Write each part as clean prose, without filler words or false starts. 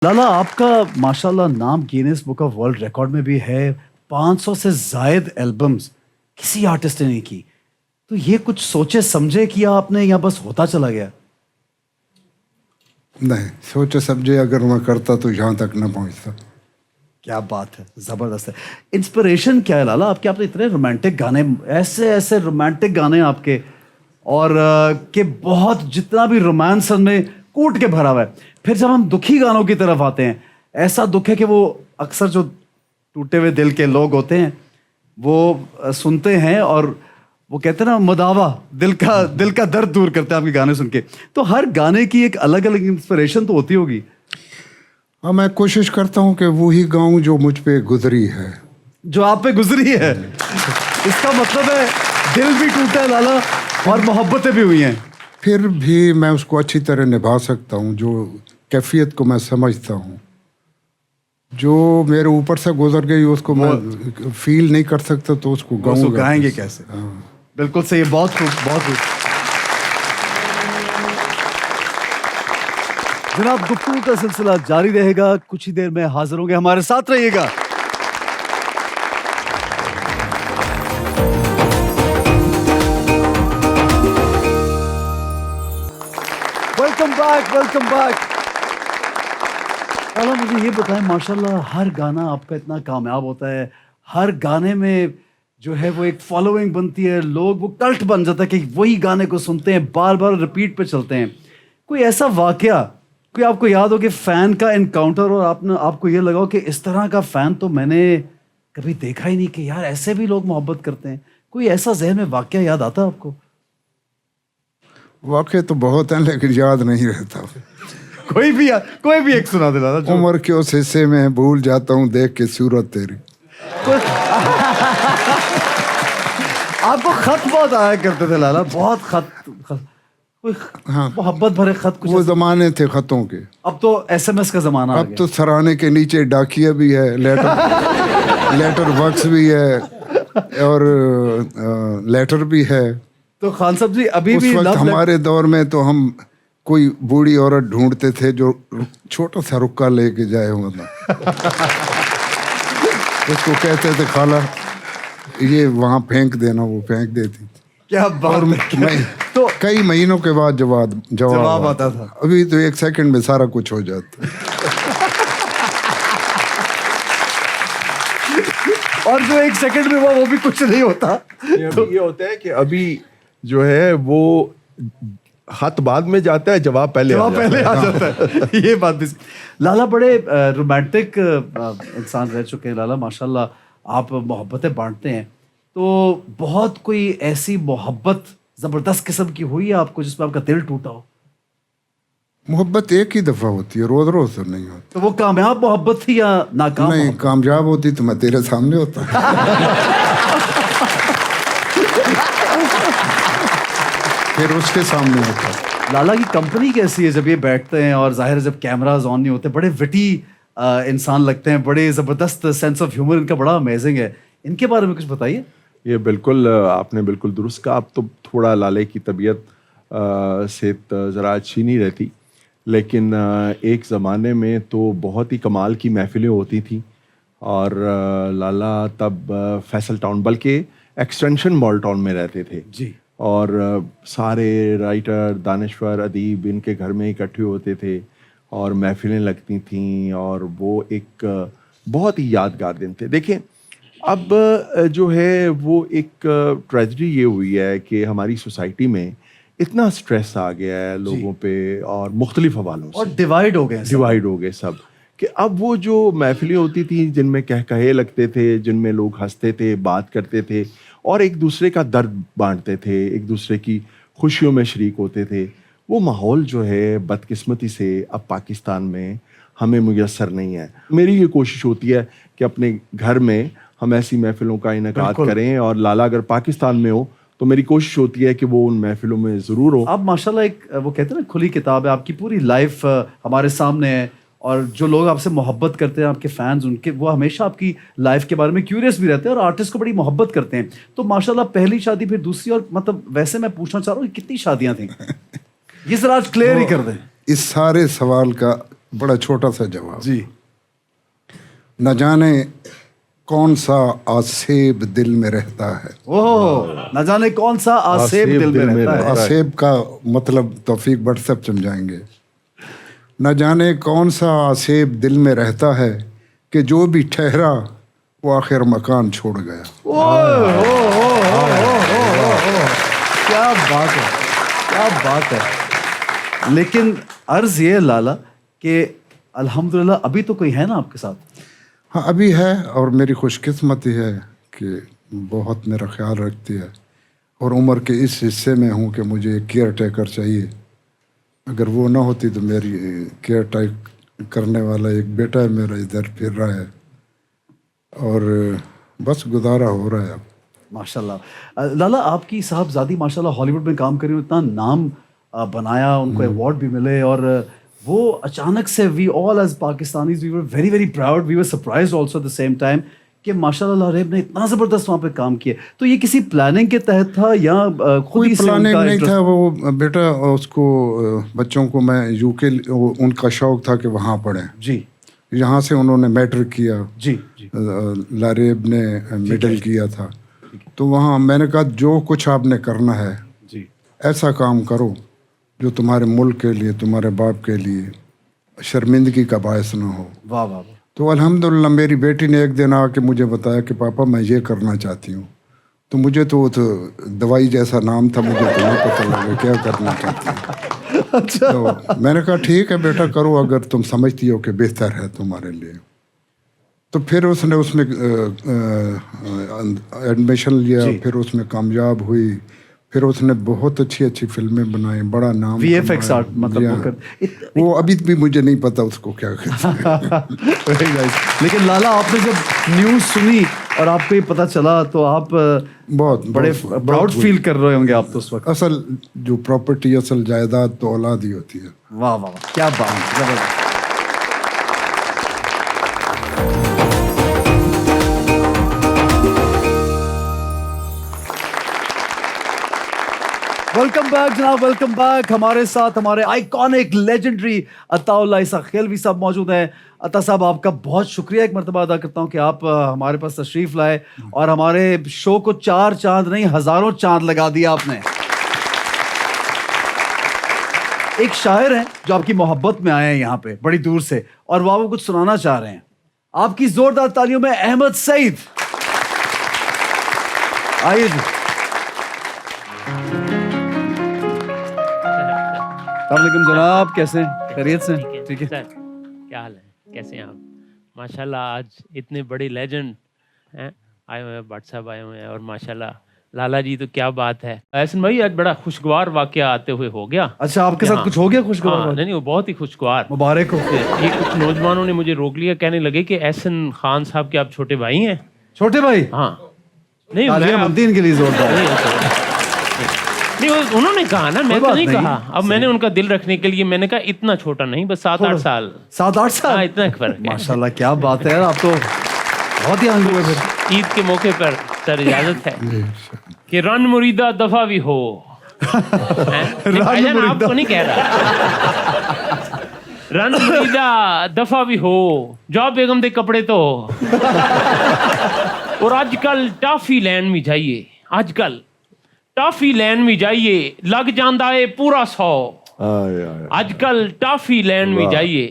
लाला, आपका माशाल्लाह नाम Guinness book of world record में भी है। 500 से जायद एल्बम्स किसी आर्टिस्ट ने नहीं की। तो ये कुछ सोचे समझे किया आपने या बस होता चला गया? नहीं, सोचे समझे अगर मैं करता तो यहाँ तक न पहुँचता। क्या बात है, जबरदस्त है। इंस्पिरेशन क्या है लाला आपके? आपने इतने रोमांटिक गाने, ऐसे ऐसे रोमांटिक गाने आपके, और कि बहुत जितना भी रोमांस में कूट के भरा हुआ है। फिर जब हम दुखी गानों की तरफ आते हैं, ऐसा दुख है कि वो अक्सर जो टूटे हुए दिल के लोग होते हैं वो सुनते हैं और वो कहते हैं ना, मुदावा, दिल का दर्द दूर करते हैं आपके गाने सुन के। तो हर गाने की एक अलग अलग इंस्पिरेशन तो होती होगी। हाँ, मैं कोशिश करता हूँ कि वही गाऊँ जो मुझ पे गुजरी है, जो आप पे गुजरी है। इसका मतलब है दिल भी टूटा है लाला और मोहब्बतें भी हुई हैं। फिर भी मैं उसको अच्छी तरह निभा सकता हूँ। जो कैफियत को मैं समझता हूँ, जो मेरे ऊपर से गुजर गई उसको मैं फील नहीं कर सकता, तो उसको गाऊंगा गाएंगे कैसे? बिल्कुल सही है, बहुत खूब, बहुत खूब। जनाब, गुफ्तगू का सिलसिला जारी रहेगा, कुछ ही देर में हाजिर होंगे, हमारे साथ रहिएगा। Welcome back, welcome back. Lala, मुझे ये बताएं, माशाल्लाह हर गाना आपका इतना कामयाब होता है, हर गाने में जो है वो एक फॉलोइंग बनती है, लोग वो कल्ट बन जाता है कि वही गाने को सुनते हैं, बार बार रिपीट पे चलते हैं। कोई ऐसा वाकया कोई आपको याद हो कि फैन का एनकाउंटर और आपको ये लगा हो कि इस तरह का फैन तो मैंने कभी देखा ही नहीं, कि यार ऐसे भी लोग मोहब्बत करते हैं? कोई ऐसा जहन में वाकया याद आता है आपको? वाकई तो बहुत हैं लेकिन याद नहीं रहता। कोई भी एक सुना दे लाला। उम्र के उस हिस्से में भूल जाता हूँ देख के सूरत तेरी। आपको खत बहुत आया करते थे लाला, बहुत खत। हाँ, मोहब्बत भरे खत कुछ वो जमाने थे खतों के। अब तो एसएमएस का जमाना आ अब गया। तो सराहने के नीचे डाकिया भी है, लेटर बॉक्स भी है और लेटर भी है। तो खान साहब जी, अभी उस भी वक्त हमारे दौर में तो हम कोई बूढ़ी औरत ढूंढते थे जो छोटा सा रुक्का लेके जाए होगा। उसको कहते थे खाला ये वहां फेंक देना, वो फेंक देती। क्या बात है। तो कई महीनों के बाद जवाब आता था। अभी तो 1 सेकंड में सारा कुछ हो जाता। और जो 1 सेकंड में वो भी कुछ नहीं होता। ये होता है कि अभी जो है वो खत बाद में जाता है, जवाब पहले आ जाता है। ये बात भी। लाला बड़े रोमांटिक इंसान रह चुके हैं लाला, माशाल्लाह। आप मोहब्बतें बांटते हैं, तो बहुत कोई ऐसी मोहब्बत जबरदस्त किस्म की हुई है आपको जिसमें आपका दिल टूटा हो? मोहब्बत एक ही दफा होती है, रोज रोज तो नहीं होती। तो वो कामयाब मोहब्बत थी या नाकाम? नहीं, कामयाब होती तो मैं तेरे सामने होता। फिर उसके सामने होता। लाला की कंपनी कैसी है जब ये बैठते हैं? और जाहिर है जब कैमराज ऑन नहीं होते, बड़े विटी इंसान लगते हैं, बड़े ज़बरदस्त सेंस ऑफ ह्यूमर इनका बड़ा अमेजिंग है। इनके बारे में कुछ बताइए। ये बिल्कुल आपने बिल्कुल दुरुस्त कहा। अब तो थोड़ा लाले की तबीयत से ज़रा अच्छी नहीं रहती, लेकिन एक ज़माने में तो बहुत ही कमाल की महफिलें होती थी। और लाला तब फैसल टाउन, बल्कि एक्सटेंशन मॉल टाउन में रहते थे जी। और सारे राइटर, दानिश्वर, अदीब इनके घर में इकट्ठे होते थे और महफिलें लगती थीं, और वो एक बहुत ही यादगार दिन थे। देखें, अब जो है वो एक ट्रेजेडी ये हुई है कि हमारी सोसाइटी में इतना स्ट्रेस आ गया है लोगों पे, और मुख्तलिफ हवालों से, और डिवाइड हो गए सब, कि अब वो जो महफिलें होती थी जिनमें कहे लगते थे, जिनमें लोग हंसते थे, बात करते थे और एक दूसरे का दर्द बांटते थे, एक दूसरे की खुशियों में शरीक होते थे, वो माहौल जो है बदकिस्मती से अब पाकिस्तान में हमें मुयस्सर नहीं है। मेरी ये कोशिश होती है कि अपने घर में हम ऐसी महफिलों का इनेकाद करें, और लाला अगर पाकिस्तान में हो तो मेरी कोशिश होती है कि वो उन महफिलों में ज़रूर हो। आप माशाल्लाह एक, वो कहते हैं ना, खुली किताब है, आपकी पूरी लाइफ हमारे सामने है, और जो लोग आपसे मोहब्बत करते हैं, आपके फैंस, उनके वो हमेशा आपकी लाइफ के बारे में क्यूरियस भी रहते हैं और आर्टिस्ट को बड़ी मोहब्बत करते हैं। तो माशाल्लाह पहली शादी, फिर दूसरी, और मतलब वैसे मैं पूछना चाह रहा हूँ कितनी शादियाँ थी? ये जरा आज क्लियर ही कर दें। इस सारे सवाल का बड़ा छोटा सा जवाब। जी। न जाने कौन सा आसेब दिल में रहता है। ओह, न जाने कौन सा आसेब दिल में रहता है। आसेब का मतलब तौफीक भट्ट साहब समझाएंगे। न जाने कौन सा आसेब दिल में रहता है कि जो भी ठहरा वो आखिर मकान छोड़ गया। क्या बात है, क्या बात है। लेकिन अर्ज ये लाला कि अल्हम्दुलिल्लाह अभी तो कोई है ना आपके साथ? हाँ अभी है, और मेरी खुशकिस्मती है कि बहुत मेरा ख्याल रखती है, और उम्र के इस हिस्से में हूँ कि मुझे एक केयर टेकर चाहिए। अगर वो ना होती तो मेरी केयर टेक करने वाला एक बेटा है मेरा इधर फिर रहा है, और बस गुजारा हो रहा है अब। माशाल्लाह। लाला आपकी साहबजादी माशाल्लाह हॉलीवुड में काम करी, इतना नाम बनाया, उनको अवार्ड भी मिले, और वो अचानक से we all as Pakistanis we were very very proud, we were surprised also at the same time कि माशाल्लाह लारेब ने इतना ज़बरदस्त वहाँ पे काम किया। तो ये किसी प्लानिंग के तहत था या खुद ही से प्लानिंग उनका नहीं interest- था? वो बेटा उसको बच्चों को मैं यूके, उनका शौक था कि वहाँ पढ़ें। जी यहाँ से उन्होंने मैट्रिक किया, जी जी लारेब ने मिडिल किया था, तो वहाँ मैंने कहा जो कुछ आपने करना है जी। ऐसा काम करो जो तुम्हारे मुल्क के लिए, तुम्हारे बाप के लिए शर्मिंदगी का बायस ना हो। वाह वाह वाह। तो अल्हम्दुलिल्लाह मेरी बेटी ने एक दिन आके मुझे बताया कि पापा मैं ये करना चाहती हूँ। तो मुझे तो दवाई जैसा नाम था, मुझे तो नहीं पता लगा क्या करना चाहती हूँ। अच्छा। तो मैंने कहा ठीक है बेटा करो, अगर तुम समझती हो कि बेहतर है तुम्हारे लिए। तो फिर उसने उसमें एडमिशन लिया, फिर उसमें कामयाब हुई, फिर उसने बहुत अच्छी अच्छी फिल्में बनाई, बड़ा नाम VFX कमाया। आर्ट मतलब वो हाँ। कर वो अभी भी मुझे नहीं पता उसको क्या कहते हैं। Very nice. लेकिन लाला आपने जब न्यूज़ सुनी और आपको ये पता चला तो आप बहुत बड़े बहुत- प्राउड फील कर रहे होंगे आप तो उस वक्त। असल जो प्रॉपर्टी, असल जायदाद तो औलाद ही होती है। वाह वाह वाह, क्या बात है, जबरदस्त। वेलकम बैक जनाब, वेलकम बैक। हमारे साथ हमारे आइकॉनिक लेजेंडरी अताउल्ला ईसा खेलवी साहब मौजूद हैं। अता साहब आपका बहुत शुक्रिया एक मरतबा अदा करता हूं कि आप हमारे पास तशरीफ लाए और हमारे शो को 4 चांद नहीं हजारों चांद लगा दिया आपने। एक शायर हैं जो आपकी मोहब्बत में आए हैं यहाँ पे बड़ी दूर से, और वो आपको कुछ सुनाना चाह रहे हैं। आपकी जोरदार तालियों में अहमद सईद, आइए जी। अस्सलामुअलैकुम जनाब, कैसे हैं? खैरियत से? ठीक है सर, क्या हाल है, कैसे हैं आप? माशाल्लाह आज इतने बड़े लेजेंड हैं आए हुए हैं, भट्ट साहब आए हुए हैं, और माशाल्लाह लाला जी तो क्या बात है। एहसन भाई आज बड़ा खुशगवार वाकया आते हुए हो गया। अच्छा आपके साथ कुछ हो गया खुशगवार? हाँ, नहीं वो बहुत ही खुशगवार। मुबारक हो। ये कुछ नौजवानों ने मुझे रोक लिया, कहने लगे कि एहसन खान साहब के आप छोटे भाई हैं। छोटे भाई? हाँ नहीं तालियां बनती हैं इनके लिए जोरदार। नहीं उन्होंने कहा ना, मैं कोई तो बात नहीं नहीं। कहा। अब मैंने उनका दिल रखने के लिए मैंने कहा इतना छोटा नहीं, बस 7-8 साल। 7-8 साल? हाँ इतना फर्क है। माशाल्लाह क्या बात है यार, आप तो बहुत ही आगे हुए फिर। ईद के मौके पर सर इजाजत है कि रन मुरीदा दफा भी हो। भाईजान आपको नहीं कह रहा, रन मुरीदा दफा भी हो, जाओ बेगम दे कपड़े तो। और आजकल टाफी लैन भी जाइए, आजकल टाफी लैन भी जाइए, लग जांदा है पूरा 100। आजकल टाफी लैन भी जाइए,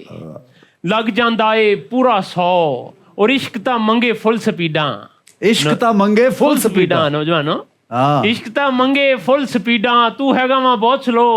लग जांदा है पूरा 100। और इश्क ता मंगे फुल स्पीडा, इश्क ता मंगे फुल स्पीडा। नौजवानो, हाँ। इश्क ता मंगे फुल स्पीडा, तू हैगा वहां बहुत स्लो।